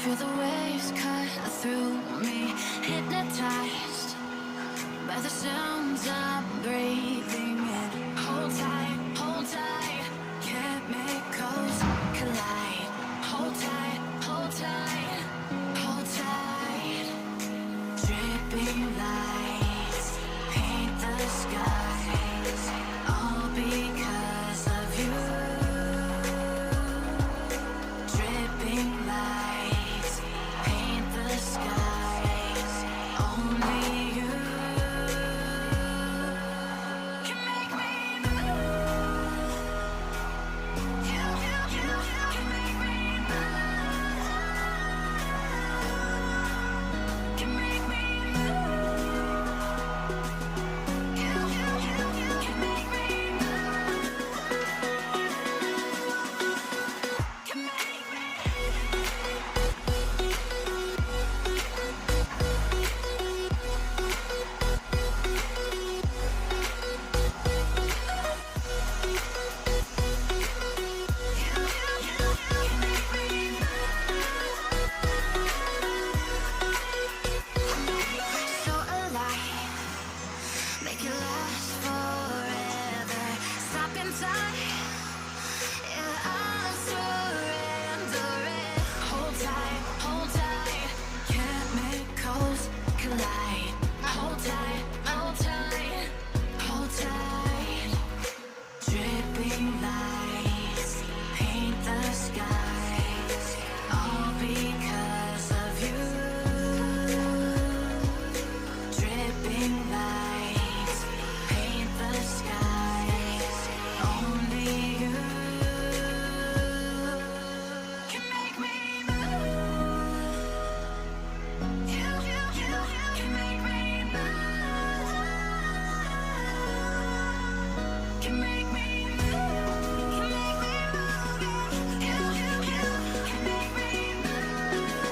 Feel the waves cut through me, hypnotized by the sounds I'm breathing in. Hold tight, chemicals collide. Hold tight, hold tight, hold tight. Dripping lights paint the skies, all because of you. Dripping lights paint the skies, only you can make me move. You can make me move. Can make me move. You can make me move. Can make me. So alive, make it last forever. Stop in time, yeah, I'm surrendering. Hold tight, chemicals collide. Hold tight, hold tight, hold tight. Dripping lights paint the skies, all because of you. Dripping lights paint the skies, only you can make me move. You can make me move. Can make me move. Can make me move. You can make me move.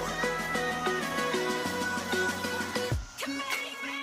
Can make me.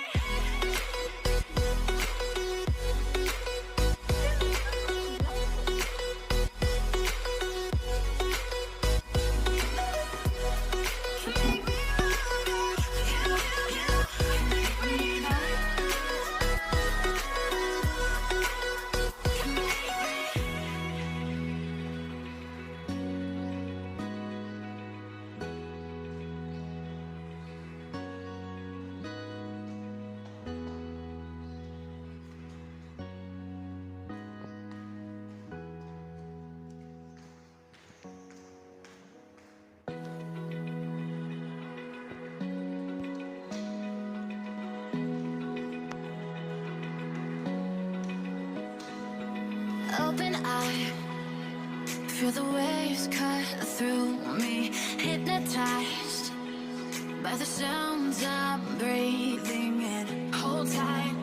Open eye, feel the waves cut through me, hypnotized by the sounds I'm breathing in. Hold tight,